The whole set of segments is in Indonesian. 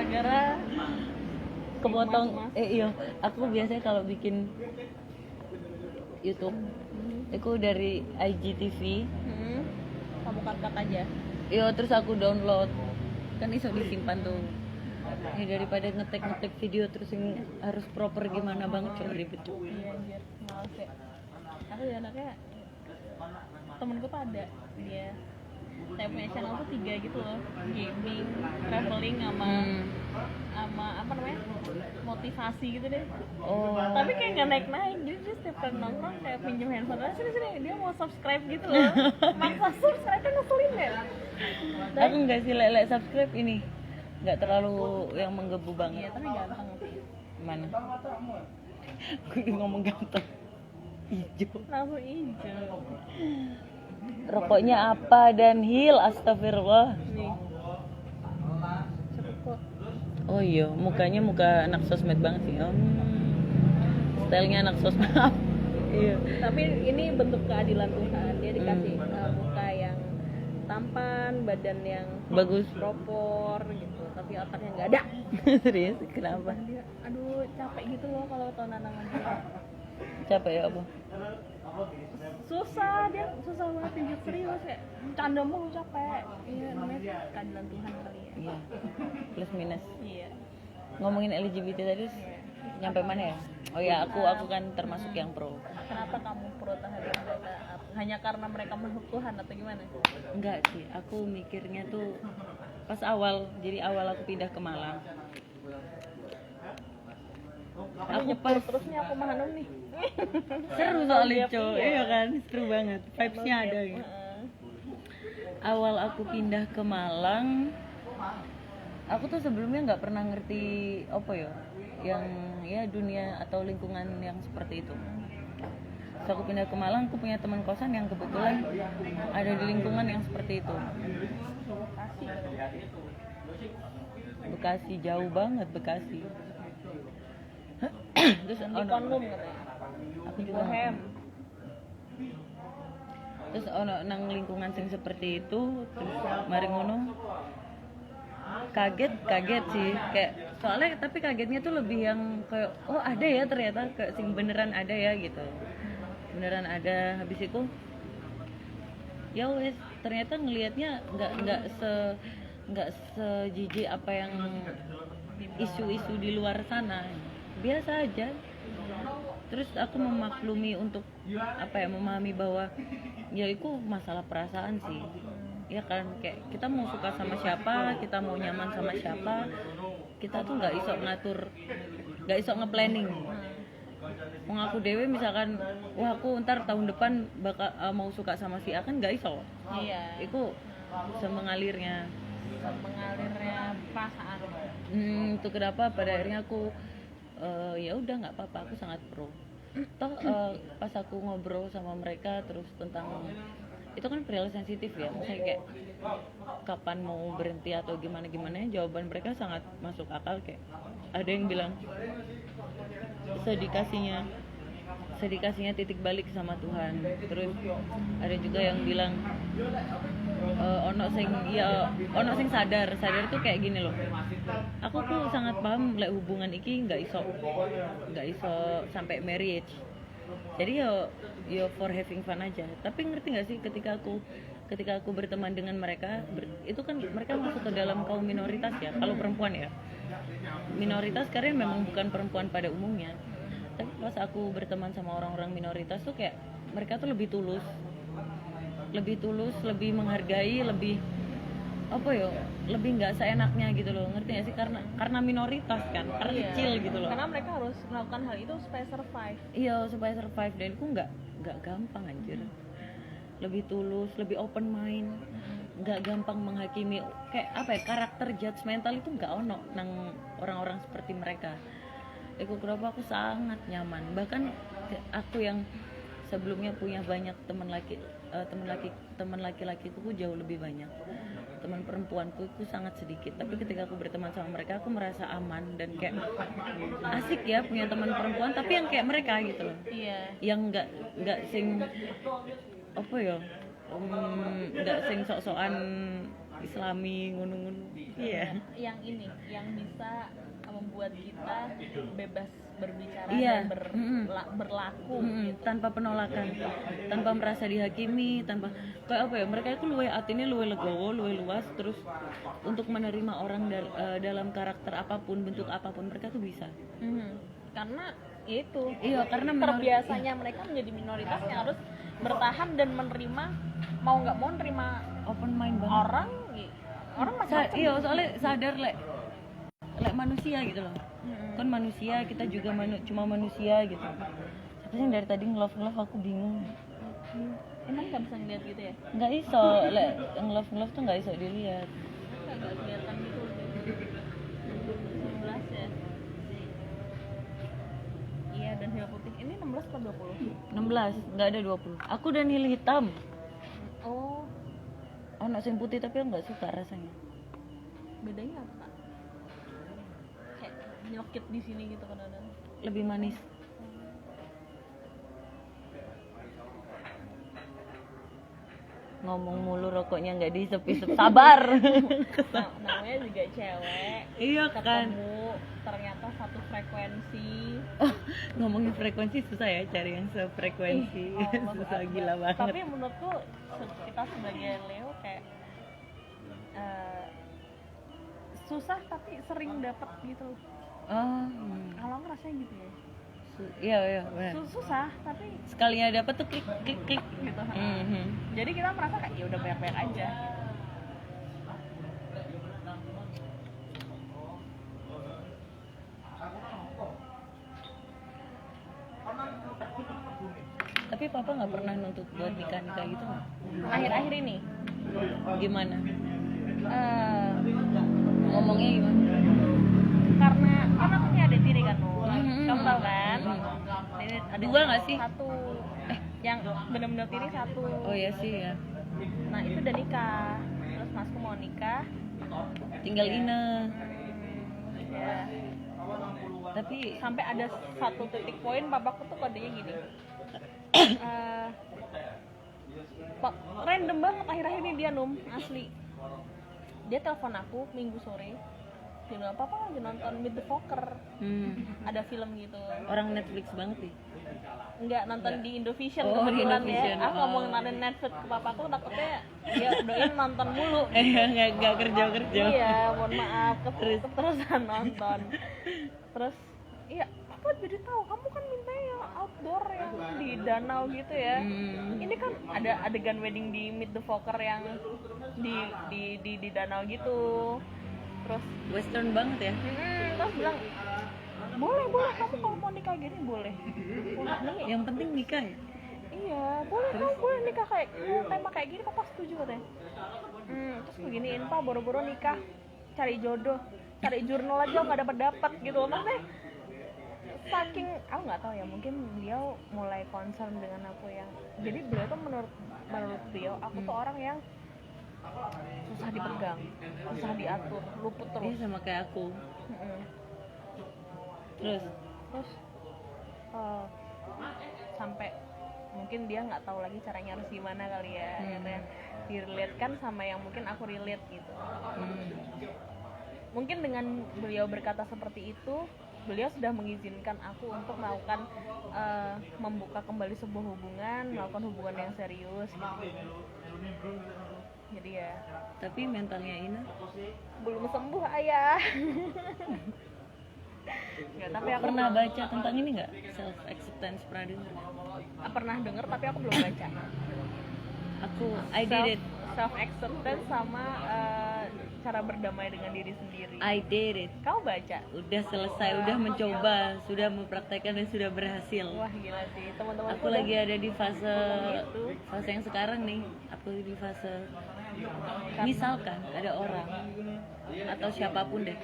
gara-gara kepotong. Iya, aku biasanya kalau bikin YouTube itu dari IGTV. Kamu cut aja. Iya, terus aku download. Kan iso disimpan tuh. Ya daripada ngetek video terus yang harus proper gimana banget, cuma ribet. Iya anjir, males ya. Aku ya anaknya, temenku tuh ada dia saya punya channel tuh 3 gitu loh, gaming, traveling sama apa namanya, motivasi gitu deh. Tapi kayak nggak naik jadi dia setiap kali nongkrong kayak pinjam handphone, sini dia mau subscribe gitu loh. Maksa subscribe kan ngeselin ya. Aku nggak sih lele subscribe ini, nggak terlalu yang menggebu Iya banget. tapi gampang sih. Mana? Gue ngomong ganteng. Hijau. Langsung hijau. Rokoknya apa dan hil, astagfirullah. Nih. Cepet kok. Oh iya, mukanya muka anak sosmed banget sih. Stylenya anak sosmed. Iya. Tapi ini bentuk keadilan Tuhan. Dia dikasih muka yang tampan, badan yang Bagus. propor gitu, tapi otaknya nggak ada. Serius? Kenapa? Dia, aduh capek gitu loh kalau tahun nanangan dia. Capek ya apa? Susah banget pijat serius kayak canda mulu capek. Iya namanya keadilan Tuhan kali ya. Iya. Plus minus. Iya. Ngomongin LGBT tadi nyampe mana ya? Oh ya, aku kan termasuk yang pro. Kenapa kamu pro terhadap mereka? Hanya karena mereka makhluk Tuhan atau gimana? Enggak sih, aku mikirnya tuh pas awal aku pindah ke Malang. Aku pas terusnya aku Mahanum nih. seru soalnya cowok, iya kan, seru banget, vibes-nya ada gitu. Awal aku pindah ke Malang, aku tuh sebelumnya nggak pernah ngerti apa ya, yang ya dunia atau lingkungan yang seperti itu. Terus aku pindah ke Malang, aku punya teman kosan yang kebetulan ada di lingkungan yang seperti itu. Bekasi jauh banget, Bekasi. Terus Di Konlum katanya. aku juga Bohem. Terus nang lingkungan sing seperti itu, terus mari ngono kaget sih, kayak soalnya tapi kagetnya tuh lebih yang kayak oh ada ya ternyata, kayak sing beneran ada ya gitu, beneran ada. Habis itu ya wes ternyata ngelihatnya nggak sejijik apa yang isu-isu di luar sana, biasa aja. Terus aku memaklumi untuk apa ya, memahami bahwa ya itu masalah perasaan sih, ya kan, kayak kita mau suka sama siapa, kita mau nyaman sama siapa, kita tuh nggak iso ngatur, nggak iso nge-planning. Mengaku dewe misalkan wah aku ntar tahun depan bakal mau suka sama si A, kan nggak iso. Iya. Itu semengalirnya perasaan. Itu kenapa pada akhirnya aku ya udah nggak apa-apa, aku sangat pro. Toh pas aku ngobrol sama mereka terus tentang itu kan perihal sensitif ya, maksudnya kayak kapan mau berhenti atau gimana jawaban mereka sangat masuk akal. Kayak ada yang bilang sedikasihnya titik balik sama Tuhan. Terus ada juga yang bilang ono sing sadar tuh kayak gini loh, aku tuh sangat paham lek hubungan iki nggak iso sampai marriage, jadi yo for having fun aja. Tapi ngerti nggak sih, ketika aku berteman dengan mereka, itu kan mereka masuk ke dalam kaum minoritas ya, kalau perempuan ya minoritas karena memang bukan perempuan pada umumnya. Tapi pas aku berteman sama orang-orang minoritas tuh kayak mereka tuh lebih tulus, lebih menghargai, lebih apa ya, lebih nggak seenaknya gitu loh, ngerti nggak sih, karena minoritas kan, karena kecil gitu loh, karena mereka harus melakukan hal itu supaya survive. Iya, supaya survive. Dan itu nggak gampang anjir, lebih tulus, lebih open mind, nggak gampang menghakimi, kayak apa ya, karakter judgmental itu nggak ono nang orang-orang seperti mereka. Itu kenapa aku sangat nyaman. Bahkan aku yang sebelumnya punya banyak teman laki-laki itu jauh lebih banyak, teman perempuanku itu sangat sedikit. Tapi ketika aku berteman sama mereka, aku merasa aman dan kayak asik ya punya teman perempuan, tapi yang kayak mereka gitu loh. Iya. Yang nggak sing apa ya, nggak sing sok-sokan Islami ngono-ngono. Iya. Yang ini yang bisa membuat kita bebas berbicara Iya. dan berlaku gitu. Tanpa penolakan, tanpa merasa dihakimi, tanpa kayak apa ya, mereka itu luwe atine luwe legowo, luwe luas, terus untuk menerima orang dalam karakter apapun, bentuk apapun mereka tuh bisa. Karena itu Iya, karena terbiasanya mereka menjadi minoritas yang harus bertahan dan menerima, mau nggak mau nerima open mind banget. orang macam-macam. Iya, soalnya sadar lek manusia gitu loh. Kan manusia, kita juga cuma manusia gitu. Tapi yang dari tadi ngelove aku bingung. Emang nggak bisa ngeliat gitu ya? Nggak iso, lek ngelove tuh nggak iso dilihat. Nggak kelihatan gitu. 16 ya. Iya, dan hil putih ini 16 atau 20? 16, nggak ada 20. Aku dan hil hitam. Oh, Anak yang putih tapi aku nggak suka rasanya. bedanya apa? Kayak nyelkit di sini gitu kadang-kadang. Lebih manis. Ngomong mulu rokoknya nggak dihisap-hisap, sabar. Namanya juga cewek. Iya kan. Ketemu ternyata satu frekuensi. Ngomongin frekuensi susah ya, cari yang sefrekuensi. Susah gila banget. Tapi menurutku kita sebagai Leo kayak susah tapi sering dapat gitu. Kalau aku rasanya gitu ya. Iya benar. Susah tapi Sekalinya dapat tuh klik klik gitu. Mhm. Jadi kita merasa kayak ya udah banyak aja. Tapi papa nggak pernah nuntut buat nikah gitu nggak? Akhir-akhir ini Gimana? eh, Ngomongnya gimana? karena aku punya adik tiri kan, kamu tahu kan? Ini ada Dua nggak sih? Satu. Yang benar-benar tiri satu. Oh iya sih ya. Nah itu udah nikah. Terus masku mau nikah. Tinggal Ine. Ya. Tapi Sampai ada satu titik poin papaku tuh kodenya gini. Random banget akhir-akhir ini dia asli. Dia telepon aku minggu sore. Dia bilang, papa lagi nonton Meet the Fokker. Ada film gitu. orang Netflix banget sih. Enggak, nonton di Indovision Oh, di kebetulan Indovision. ya. Aku ngomong nonton Netflix ke papaku, takutnya dia doain nonton mulu. Nggak kerja. Iya, mohon maaf, keterusan nonton. Terus, iya, papa jadi tahu kamu kan mintanya yang outdoor yang di danau gitu ya. Ini kan ada adegan wedding di Meet the Fokker yang di danau gitu. Terus Western banget ya. terus bilang boleh kamu kalau mau nikah gini boleh. Yang penting nikah ya. Iya, boleh kamu boleh nikah kayak tema kayak gini, papa setuju katanya. Terus beginiin pak, boro-boro nikah cari jodoh, cari jurnal aja nggak dapat gitu maksudnya. Saking aku nggak tahu ya, mungkin beliau mulai concern dengan aku yang jadi beliau tuh menurut beliau aku tuh orang yang susah dipegang, susah diatur, luput Dia terus. sama kayak aku. Terus sampai mungkin dia nggak tahu lagi caranya harus gimana kali ya, akhirnya direlatekan sama yang mungkin aku relate gitu. Mungkin dengan beliau berkata seperti itu, beliau sudah mengizinkan aku untuk melakukan membuka kembali sebuah hubungan, melakukan hubungan yang serius gitu. Jadi ya tapi mentalnya Ina belum sembuh ayah. Nggak, tapi aku pernah baca tentang ini nggak, self acceptance, pernah dengar? pernah dengar tapi aku belum baca. I did it. Self acceptance sama cara berdamai dengan diri sendiri. I did it. Kau baca? Udah selesai, udah mencoba, sudah mempraktekkan dan sudah berhasil. Wah gila sih, teman-teman. Aku lagi ada di fase gitu. yang sekarang nih. Aku di fase misalkan ada orang atau siapapun deh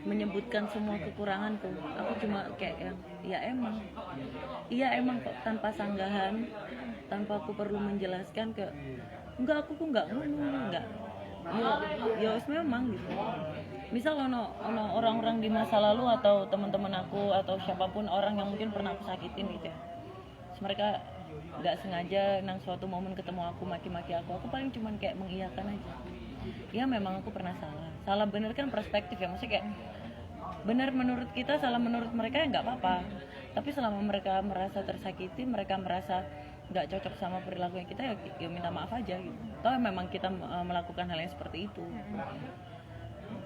menyebutkan semua kekuranganku, aku cuma kayak yang iya emang kok, tanpa sanggahan, tanpa aku perlu menjelaskan ke enggak, aku kok enggak enggak ya memang gitu. Misal ono orang-orang di masa lalu atau teman-teman aku atau siapapun orang yang mungkin pernah aku sakitin gitu ya, terus mereka nggak sengaja nang suatu momen ketemu aku maki-maki aku paling cuman kayak mengiyakan aja. ya memang aku pernah salah bener kan perspektif ya, maksudnya kayak benar menurut kita, salah menurut mereka ya nggak apa-apa, tapi selama mereka merasa tersakiti, mereka merasa nggak cocok sama perilakunya kita, ya minta maaf aja gitu. Toh memang kita melakukan hal yang seperti itu.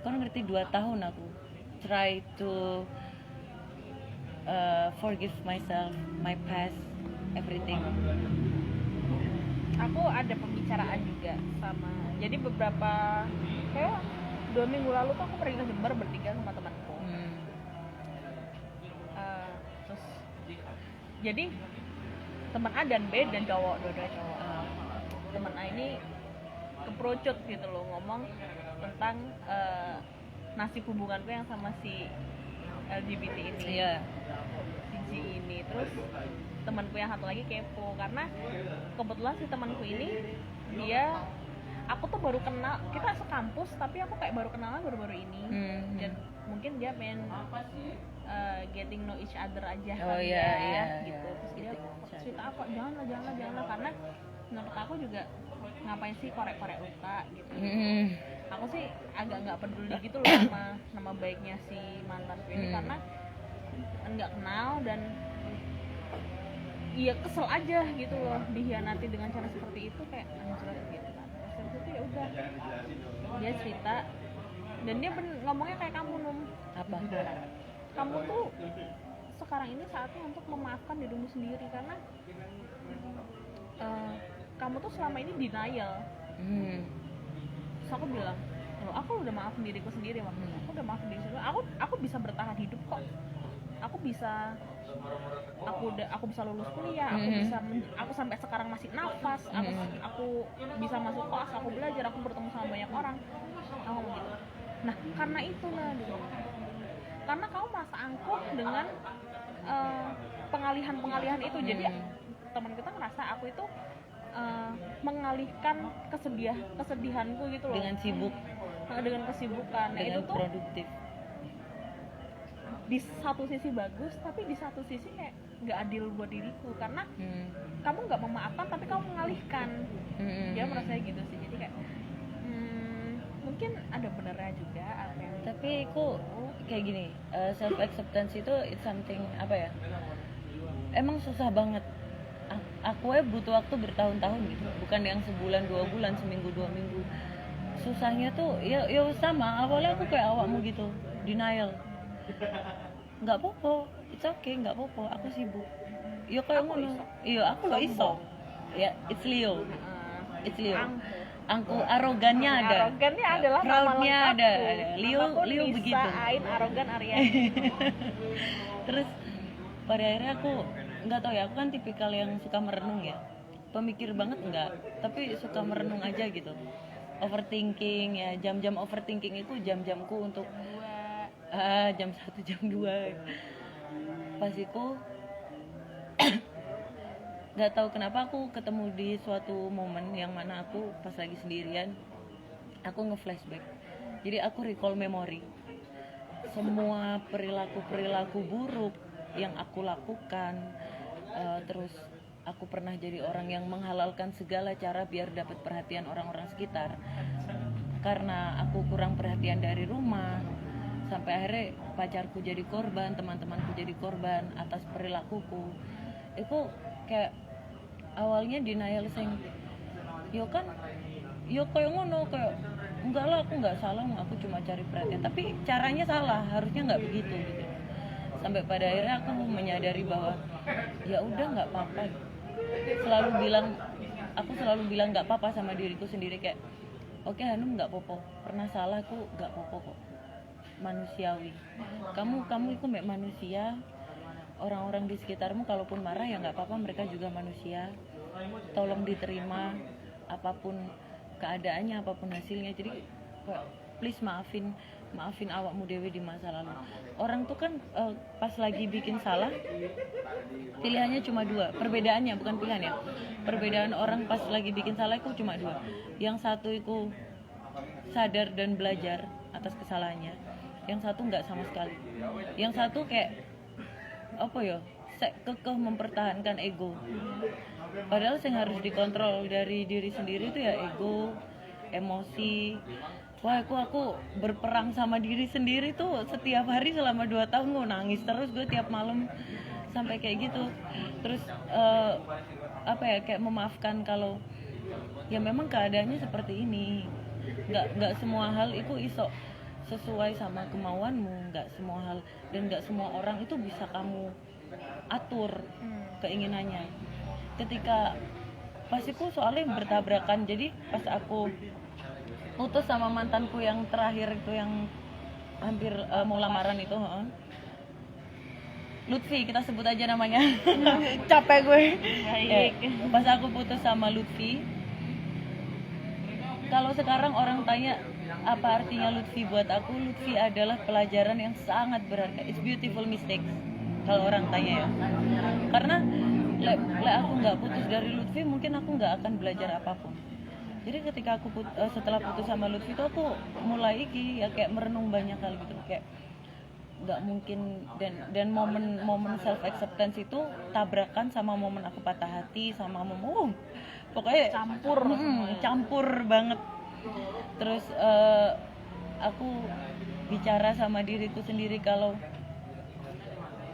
Kau ngerti 2 tahun aku try to forgive myself, my past, everything. Aku ada pembicaraan juga sama, jadi beberapa kayak 2 minggu lalu tuh aku pergi ke Jember bertiga sama temanku. Terus jadi teman A dan B dan cowok, dua-duanya cowok. Teman A ini keperucut gitu loh, ngomong tentang nasib hubunganku yang sama si LGBT ini, si G ini. Terus temanku yang satu lagi kepo, karena kebetulan si temanku ini aku tuh baru kenal, kita sekampus tapi aku kayak baru kenalan baru-baru ini. Dan mungkin dia pengen getting know each other aja gitu. Terus dia cerita aku janganlah, karena menurut aku juga ngapain sih korek-korek luka gitu. Aku sih agak nggak peduli gitu loh sama nama baiknya si mantanku ini, karena nggak kenal dan iya kesel aja gitu loh dihianati dengan cara seperti itu, kayak anjir gitu kan. Terus itu ya udah dia cerita dan dia ngomongnya kayak kamu apa? Kamu tuh sekarang ini saatnya untuk memaafkan dirimu sendiri, karena kamu tuh selama ini denial. Terus aku bilang, loh aku udah maafin diriku sendiri maksudnya. Aku udah maafin diri sendiri. Aku bisa bertahan hidup kok. Aku bisa lulus kuliah, aku sampai sekarang masih nafas, aku bisa masuk kelas, aku belajar, aku bertemu sama banyak orang. Aku gitu. Nah, karena itu karena kamu merasa angkuh dengan pengalihan itu. Jadi teman kita ngerasa aku itu mengalihkan kesedihanku gitu loh, dengan kesibukan. Nah, dengan itu tuh produktif. Di satu sisi bagus, tapi di satu sisi kayak nggak adil buat diriku, karena kamu nggak memaafkan tapi kamu mengalihkan. Dia merasa gitu sih. Jadi kayak mungkin ada benernya juga apa yang. Tapi aku kayak gini, self acceptance itu it's something apa ya, emang susah banget. Aku butuh waktu bertahun-tahun gitu, bukan yang sebulan 2 bulan, seminggu 2 minggu. Susahnya tuh ya sama, awalnya aku kayak awakmu gitu, denial. Nggak apa-apa, it's okay, nggak apa-apa, aku sibuk. Yo kayak ngono. Iya, aku lo iso. Ya, it's Leo. Angku arogannya ada. Arogannya adalah proudnya ada. Leo Nisa, begitu. Ain, arogan, Arya. Terus pada akhirnya aku nggak tahu ya, aku kan tipikal yang suka merenung ya. Pemikir banget enggak, tapi suka merenung aja gitu. Overthinking ya, jam-jam overthinking itu jam-jamku untuk jam 1, jam 2 pas itu nggak tahu kenapa aku ketemu di suatu momen yang mana aku pas lagi sendirian, aku nge-flashback. Jadi aku recall memori semua perilaku buruk yang aku lakukan. Terus aku pernah jadi orang yang menghalalkan segala cara biar dapat perhatian orang-orang sekitar, karena aku kurang perhatian dari rumah. Sampai akhirnya pacarku jadi korban, teman-temanku jadi korban atas perilakuku. Itu kayak awalnya denial sing yo kayak ngono, kayak enggak lah, aku enggak salah, aku cuma cari perhatian, tapi caranya salah, harusnya enggak begitu gitu. Sampai pada akhirnya aku menyadari bahwa ya udah enggak apa-apa. Aku selalu bilang enggak apa-apa sama diriku sendiri, kayak oke, Hanum enggak apa-apa, pernah salah, aku enggak apa-apa kok. Manusiawi, kamu itu manusia. Orang-orang di sekitarmu kalaupun marah ya nggak apa-apa, mereka juga manusia, tolong diterima apapun keadaannya, apapun hasilnya. Jadi please maafin awakmu dewe di masa lalu. Orang tuh kan pas lagi bikin salah pilihannya cuma 2, perbedaannya bukan pilihan ya, perbedaan orang pas lagi bikin salah itu cuma 2. Yang satu itu sadar dan belajar atas kesalahannya, yang satu nggak sama sekali. Yang satu kayak apa ya, kekeh mempertahankan ego. Padahal yang harus dikontrol dari diri sendiri itu ya ego, emosi. Wah, aku berperang sama diri sendiri tuh setiap hari selama 2 tahun. Gue nangis terus, gue tiap malam sampai kayak gitu. Terus apa ya, kayak memaafkan kalau ya memang keadaannya seperti ini. Nggak semua hal itu iso sesuai sama kemauanmu, nggak semua hal dan nggak semua orang itu bisa kamu atur keinginannya. Ketika pastiku soalnya bertabrakan, jadi pas aku putus sama mantanku yang terakhir itu yang hampir mau lamaran itu, Lutfi, kita sebut aja namanya. Capek gue. Baik. Pas aku putus sama Lutfi, kalau sekarang orang tanya apa artinya Lutfi buat aku, Lutfi adalah pelajaran yang sangat berharga. It's beautiful mistakes kalau orang tanya ya. Karena aku nggak putus dari Lutfi, mungkin aku nggak akan belajar apapun. Jadi ketika aku setelah putus sama Lutfi itu aku mulai ya kayak merenung banyak hal gitu, kayak nggak mungkin, dan momen self acceptance itu tabrakan sama momen aku patah hati sama pokoknya campur banget. Terus aku bicara sama diriku sendiri kalau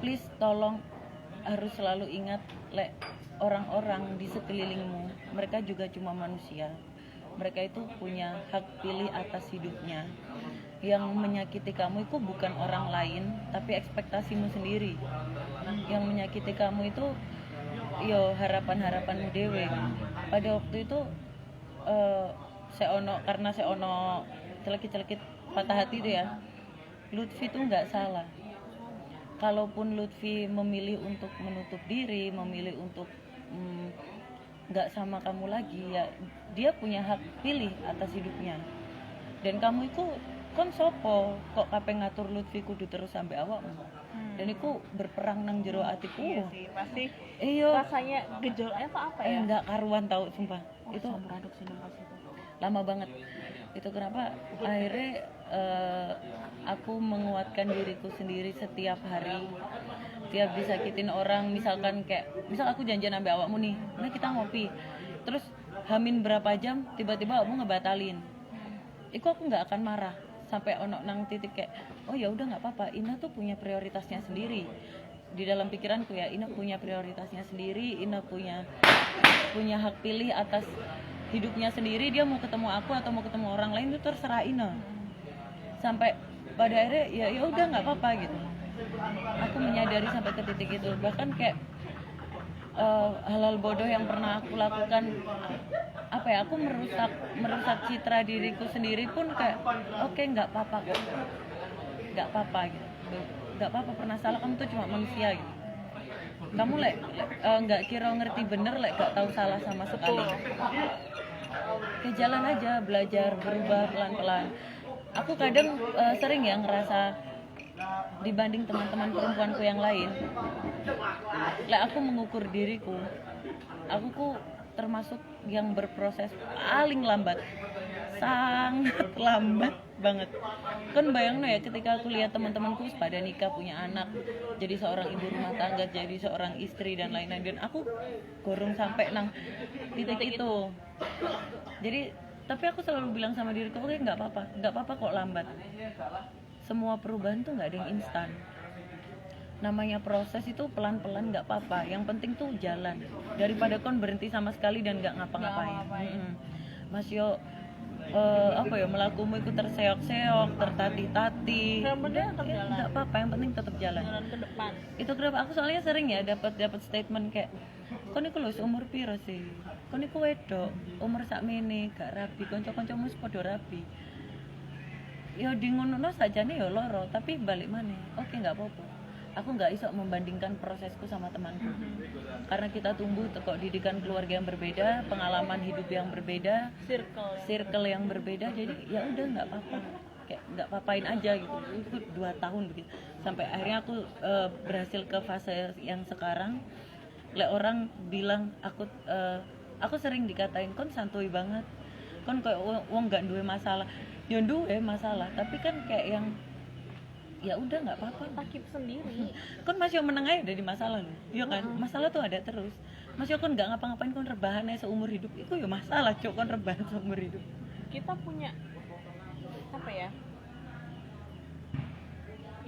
please tolong harus selalu ingat orang-orang di sekelilingmu, mereka juga cuma manusia. Mereka itu punya hak pilih atas hidupnya. Yang menyakiti kamu itu bukan orang lain, tapi ekspektasimu sendiri. Yang menyakiti kamu itu harapan-harapanmu dewe. Pada waktu itu karena seono celekit-celekit patah hati itu ya, Lutfi itu nggak salah. Kalaupun Lutfi memilih untuk menutup diri, memilih untuk nggak sama kamu lagi, ya dia punya hak pilih atas hidupnya. Dan kamu itu kon sopo kok kape ngatur Lutfi kudu terus sampai awakmu. Dan itu berperang nang jero atiku. Iya sih, pasti iyo rasanya gejolaknya apa ya? Nggak karuan tau sumpah. Itu campur aduk sih pas itu. Lama banget. Itu kenapa akhirnya aku menguatkan diriku sendiri setiap hari. Tiap disakitin orang, misal aku janjian sampai awakmu nih, nah kita ngopi, terus hamin berapa jam tiba-tiba kamu ngebatalin, itu aku nggak akan marah sampai ono nang titik kayak oh ya udah nggak apa-apa, Ina tuh punya prioritasnya sendiri. Di dalam pikiranku ya, Ina punya prioritasnya sendiri, Ina punya hak pilih atas hidupnya sendiri. Dia mau ketemu aku atau mau ketemu orang lain itu terserah Ina. Sampai pada akhirnya ya udah nggak apa-apa gitu. Aku menyadari sampai ke titik itu. Bahkan kayak hal-hal bodoh yang pernah aku lakukan, apa ya, aku merusak citra diriku sendiri pun kayak oke, nggak apa-apa gitu, nggak apa-apa pernah salah, kamu tuh cuma manusia gitu. Kamu nggak kira ngerti bener, nggak tahu salah sama sekali. Kayak jalan aja, belajar, berubah pelan-pelan. Aku kadang sering ya ngerasa dibanding teman-teman perempuanku yang lain, aku mengukur diriku, aku termasuk yang berproses paling lambat, sangat lambat banget. Kan bayangno ya, ketika aku lihat teman-temanku pada nikah, punya anak, jadi seorang ibu rumah tangga, jadi seorang istri dan lain-lain, dan aku gorong sampai nang titik itu. Jadi tapi aku selalu bilang sama diriku, oke, nggak apa-apa kok lambat. Semua perubahan tuh nggak ada yang instan. Namanya proses itu pelan-pelan, nggak apa-apa. Yang penting tuh jalan. Daripada kon berhenti sama sekali dan nggak ngapa-ngapain. Mas yo melakumu itu terseok-seok, tertatih-tatih. Nggak apa-apa, yang penting tetap jalan ke depan. Itu kenapa aku soalnya sering ya dapat statement kayak, kon iku lho umur piro sih? Kon iku wedok, umur sakmene gak rabi, kanca-kancamu wis padha rabi. Ya di ngono sajane ya loro, tapi balik maneh. Oke, enggak apa-apa. Aku enggak iso membandingkan prosesku sama temanku. Karena kita tumbuh teko didikan keluarga yang berbeda, pengalaman hidup yang berbeda, circle yang berbeda. Jadi ya udah enggak apa-apa. Kayak enggak papain aja gitu. Itu 2 tahun begitu. Sampai akhirnya aku berhasil ke fase yang sekarang. Orang bilang aku sering dikatain kon santuy banget. Kon kayak wong enggak duwe masalah. Ya duwe masalah, tapi kan kayak yang ya udah nggak apa-apa, takip sendiri. Kon masih meneng aja dari masalah loh, iya kan? Masalah tuh ada terus. Masih kon nggak ngapa-ngapain, kon rebahan aja seumur hidup, itu ya masalah, cok, kon rebahan seumur hidup. kita punya apa ya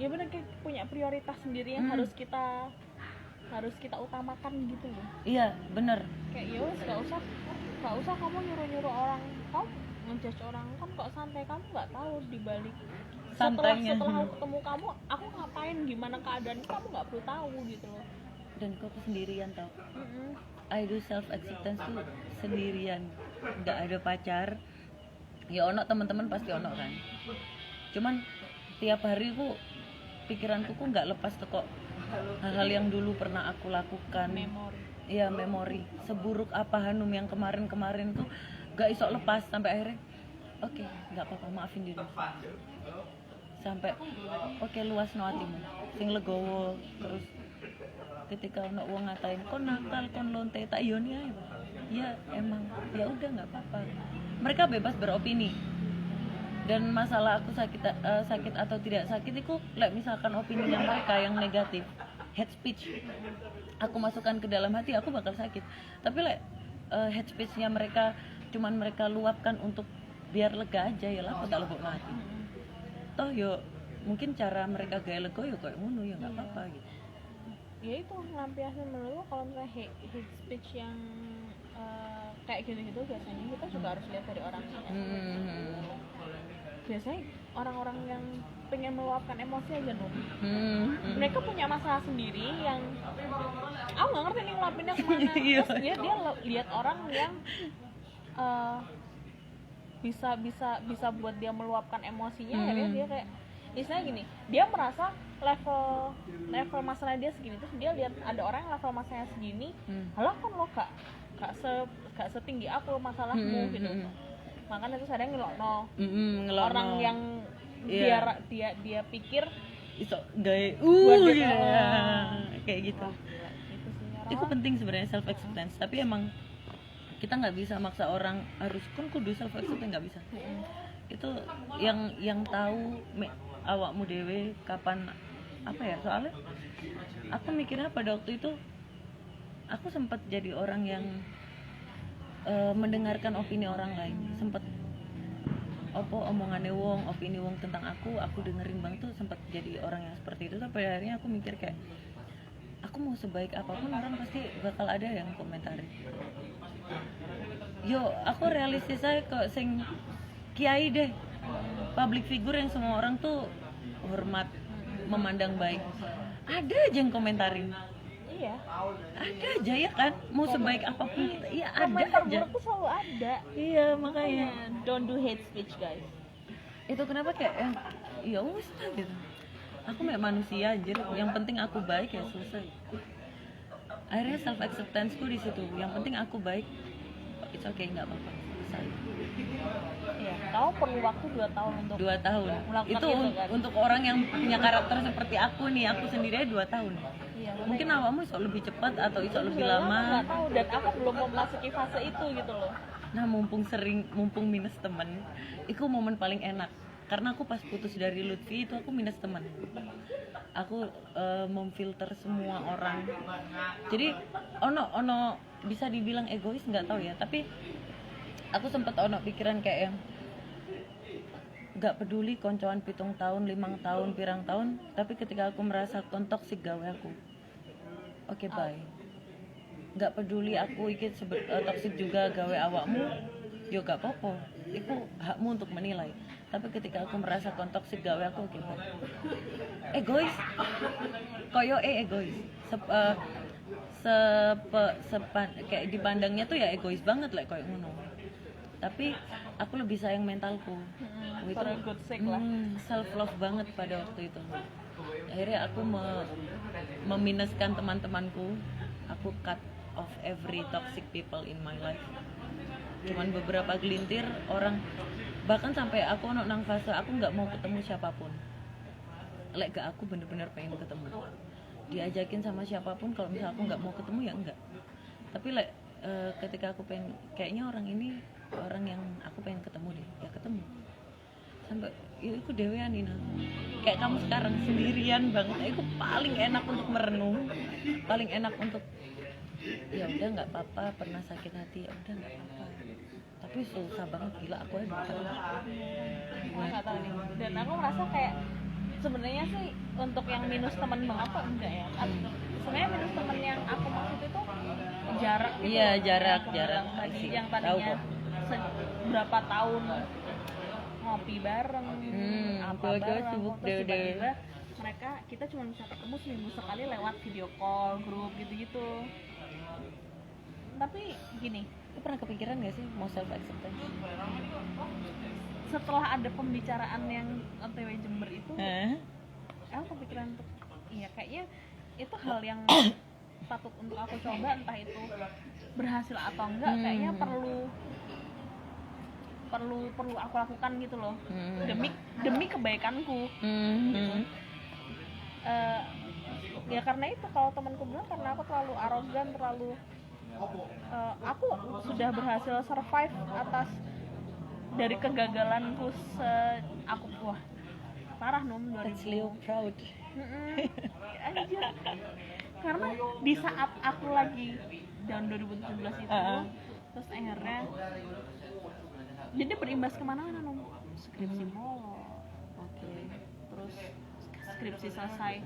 benar, kayak punya prioritas sendiri yang harus kita utamakan gitu loh. Iya bener, Kayak ya wes gak usah kamu nyuruh orang, kamu ngejudge orang kan kok santai, kamu nggak tahu dibalik Santainya. setelah aku ketemu kamu, aku ngapain, gimana keadaan kamu nggak perlu tahu gitu loh. Dan kok sendirian tau. I do self acceptance tuh sendirian, nggak ada pacar. Ya ono teman-teman pasti ono kan. Cuman tiap hari ku pikiranku kok nggak lepas tuh kok hal-hal yang dulu pernah aku lakukan. Memori. Seburuk apa Hanum yang kemarin tuh nggak iso lepas sampai akhirnya oke, nggak apa-apa, maafin diri. Sampai oke, luas no hatimu, sing legowo. Terus ketika ono wong ngatain kon nakal, kon lonte, tak yoni ae. Ya emang ya udah nggak apa-apa. Mereka bebas beropini. Dan masalah aku sakit atau tidak sakit itu misalkan opini yang mereka yang negatif, hate speech, aku masukkan ke dalam hati, aku bakal sakit. Tapi hate speech-nya mereka cuman mereka luapkan untuk biar lega aja, ya lah aku tak lebok hati. Toh yo mungkin cara mereka gaya lego yo kayak ngono, ya nggak apa-apa gitu. Ya itu ngelampiasin menurut kalau misalnya hate speech yang kayak gitu-gitu, biasanya kita juga harus lihat dari orangnya. Biasanya orang-orang yang pengen meluapkan emosi aja dong. Mereka punya masalah sendiri yang aku nggak ngerti nih ngeluapinnya kemana. Terus dia lihat orang yang bisa buat dia meluapkan emosinya. Akhirnya dia kayak istilahnya gini, dia merasa level masalah dia segini, terus dia lihat ada orang yang level masalahnya segini, halah kan lo gak setinggi aku masalahmu gitu. Makanya terus ada yang ngelokno orang yang dia pikir iso gawe kayak gitu. Itu penting sebenarnya self acceptance, tapi emang kita nggak bisa maksa orang harus kudu self acceptance, nggak bisa. Itu yang tahu awakmu dewe kapan apa ya, soalnya aku mikirnya pada waktu itu aku sempat jadi orang yang mendengarkan opini orang lain, sempat omongannya wong, opini wong tentang aku dengerin banget tuh, sempat jadi orang yang seperti itu. Sampai akhirnya aku mikir kayak aku mau sebaik apapun orang pasti bakal ada yang komentarin. Yo aku realistis aja kok, sing kiai deh, public figure yang semua orang tuh hormat, memandang baik, ada aja yang komentarin. Iya, ada aja ya kan, mau sebaik apapun kita, iya ada komentar aja. buruk tuh selalu ada. Iya makanya don't do hate speech guys. Itu kenapa kayak ya wes lah gitu, aku manusia anjir, yang penting aku baik ya selesai. Akhirnya self acceptance ku di situ, yang penting aku baik, it's okay, nggak apa-apa, selesai. Iya, tahu perlu waktu 2 tahun untuk 2 tahun itu kan? Untuk orang yang punya karakter seperti aku nih, aku sendiri 2 tahun. Iya, mungkin awakmu iso lebih cepat atau iso lebih lama, nggak tahu, dan aku belum memasuki fase itu gitu loh. Nah mumpung minus temen, itu momen paling enak. Karena aku pas putus dari Lutfi itu aku minus teman. Aku memfilter semua orang. Jadi ono bisa dibilang egois, nggak tahu ya, tapi aku sempat ono pikiran kayak yang nggak peduli koncoan 7 tahun, 5 tahun, pirang tahun, tapi ketika aku merasa toksik gawe aku, oke, bye. Nggak peduli aku iki toksik juga gawe awakmu, yo gak apa-apa, itu hakmu untuk menilai. Tapi ketika aku merasa toksik gawe aku, oke, bye. Egois, koyo egois. Kayak dipandangnya tuh ya egois banget lah koyo ngono. Tapi aku lebih sayang mentalku. Itu self love banget pada waktu itu. Akhirnya aku meminuskan teman-temanku. Aku cut off every toxic people in my life. Cuman beberapa gelintir orang, bahkan sampai aku nang fase aku nggak mau ketemu siapapun. Gak, aku bener-bener pengen ketemu. Diajakin sama siapapun, kalau misalnya aku nggak mau ketemu ya enggak. Tapi ketika aku pengen, kayaknya orang ini orang yang aku pengen ketemu deh, ya ketemu. Sampai itu dewean Nina, kayak kamu sekarang sendirian banget, itu paling enak untuk merenung, paling enak untuk ya udah nggak apa-apa, pernah sakit hati ya udah nggak apa-apa, tapi susah banget, gila aku aja Gue nggak tahu nih. Dan aku merasa kayak sebenarnya sih untuk yang minus teman banget tuh enggak ya. Sebenarnya minus teman yang aku maksud itu jarak gitu. Iya, loh. jarak. Yang Tahu tadinya kok. berapa tahun ngopi bareng, apa keluarga bareng, sibuk terus deh. tiba-tiba kita cuma bisa ketemu seminggu sekali lewat video call, grup gitu-gitu. Tapi gini, Lu pernah kepikiran gak sih mau self acceptance? setelah ada pembicaraan yang OTW Jember itu, aku kepikiran untuk iya kayaknya itu hal yang patut untuk aku coba, entah itu berhasil atau enggak. Kayaknya perlu aku lakukan gitu loh, demi kebaikanku. Ya karena itu, kalau temanku bilang karena aku terlalu arogan, aku sudah berhasil survive atas dari kegagalanku aku wah parah nom 2000. That's Leo proud. Anjir. Karena di saat aku lagi down 2017 itu, terus akhirnya jadi berimbas kemana-mana nom, skripsi molor, terus skripsi selesai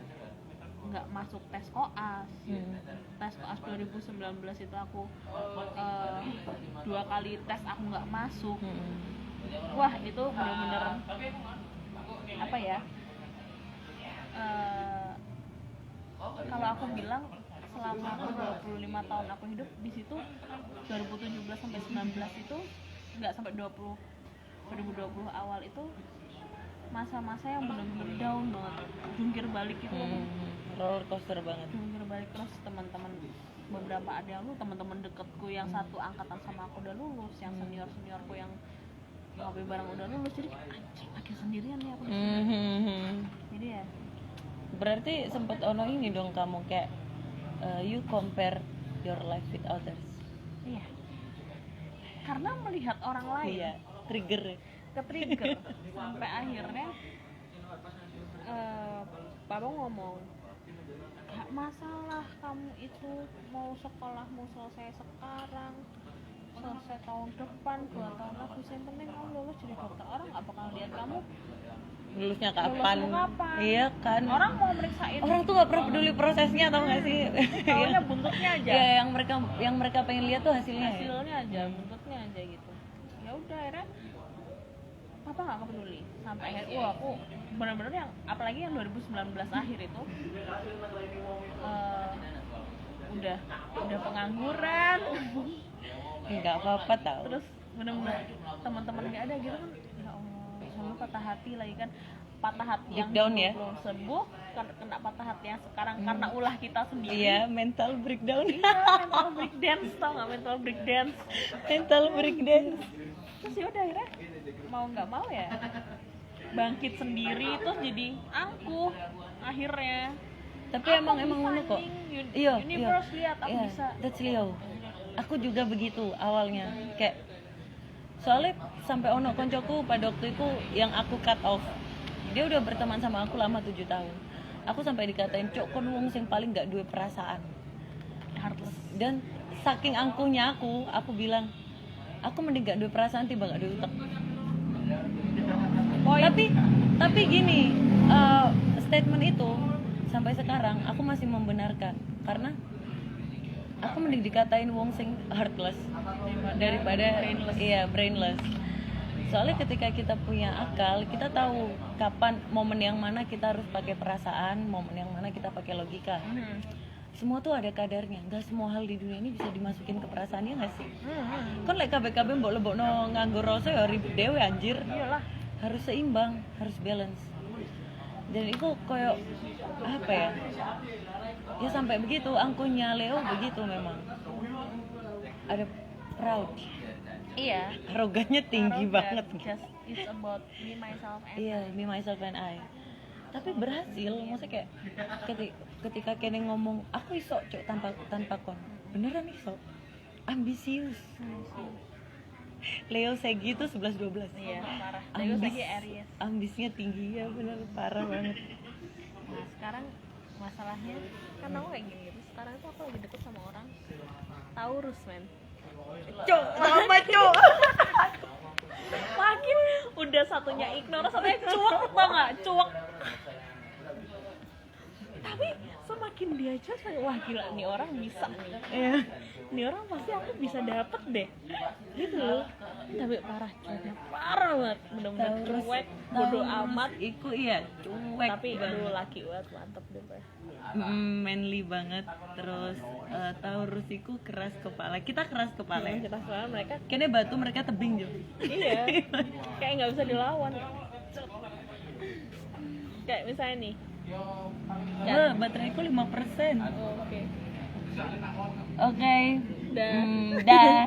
nggak masuk tes koas. Tes koas 2019 itu aku 2 kali tes aku nggak masuk. Wah itu bener-bener apa ya, kalau aku bilang selama aku 25 tahun aku hidup di situ, 2017 sampai 19 itu nggak sampai 2020 awal itu masa-masa yang benar-benar down banget, jungkir balik gitu. Roller coaster banget. Jungkir balik. Terus teman-teman beberapa ada yang teman-teman deketku yang satu angkatan sama aku udah lulus, yang seniorku yang ngopi bareng udah lulus, jadi anjir makin sendirian nih aku di sini. Jadi ya Berarti sempet ono ini dong kamu kayak you compare your life with others. iya, karena melihat orang lain Iya, trigger. ke-trigger sampai akhirnya papa ngomong, gak masalah kamu itu mau sekolahmu selesai sekarang, selesai tahun depan, 2 tahun lagi, yang penting kamu lulus jadi dokter. Orang gak bakal lihat kamu Lulusnya kapan? Lulusnya kapan. Iya kan. Orang mau meriksain, Orang tuh gak pernah peduli prosesnya, tau gak sih? taunya buntutnya aja. Iya, yang mereka pengen lihat tuh hasilnya. Hasilnya aja, buntutnya aja gitu. Ya udah akhirnya papa nggak peduli sampai akhir. Aku benar-benar yang apalagi yang 2019 akhir itu udah pengangguran. Nggak apa-apa tau. Terus benar-benar teman-teman nggak ada gitu kan. Ya Allah, selalu patah hati lagi kan, patah hati yang Breakdown ya? belum sembuh, kena patah hati yang sekarang karena ulah kita sendiri. Iya, mental breakdown. Iya, mental breakdance, tau nggak mental breakdance? Mental breakdance. Terus ya udah akhirnya mau nggak mau ya bangkit sendiri, terus jadi angkuh akhirnya. Tapi Aku emang bisa ngono kok. nih, Iya, universe lihat aku iya, bisa. that's Leo. Aku juga begitu awalnya. Kayak soalnya sampai ono koncoku pada waktu itu yang aku cut off. Dia udah berteman sama aku lama 7 tahun. Aku sampai dikatain, "Cok, kon wong sing paling gak duwe perasaan." Heartless. Dan saking angkuhnya aku bilang, "Aku mending gak duwe perasaan tiba gak duwe utek." Tapi gini, statement itu sampai sekarang aku masih membenarkan, karena aku mending dikatain wong sing heartless daripada brainless. Iya, brainless. Soalnya ketika kita punya akal, kita tahu kapan momen yang mana kita harus pakai perasaan, momen yang mana kita pakai logika. Semua tuh ada kadarnya, nggak semua hal di dunia ini bisa dimasukin ke perasaan, ya nggak sih? Kan like KBKB mbok lebokno nganggo rasa ya ribet dewe anjir. Iyalah. Harus seimbang, harus balance. Dan itu kayak apa ya? Ya sampai begitu, angkuhnya Leo begitu memang. Ada proud. Iya. Arogannya tinggi banget. Just it's about me myself and Iya, me myself and I. Tapi berhasil, maksudnya kayak ketika Kenny ngomong, aku iso cok tanpa kon. Beneran iso. Ambisius. Leo Segi itu 11-12. Iya, parah. Leo lagi Aries. Ambisnya tinggi ya, bener parah banget. Nah, sekarang masalahnya kan aku kayak gini gitu. Sekarang tuh aku lagi deket sama orang Taurus, men. Cok, sama cok. makin udah satunya ignore, satunya cuek, tau nggak, cuek. Tapi semakin dia judge, wah gila nih orang bisa nih. Nih orang pasti aku bisa dapet deh. Gitu loh. Tapi parah banget. Bener-bener cuek, bodo amat. Iku iya, cuek. Tapi banget. aduh laki banget, mantep deh. Manly banget. Terus Taurus iku keras kepala. Kita keras kepala. Kita soal mereka Kayaknya batu, mereka tebing juga. iya. Kayak nggak bisa dilawan. Kayak misalnya nih. Bateraiku 5%. Oke. Oke. Dah. Dah.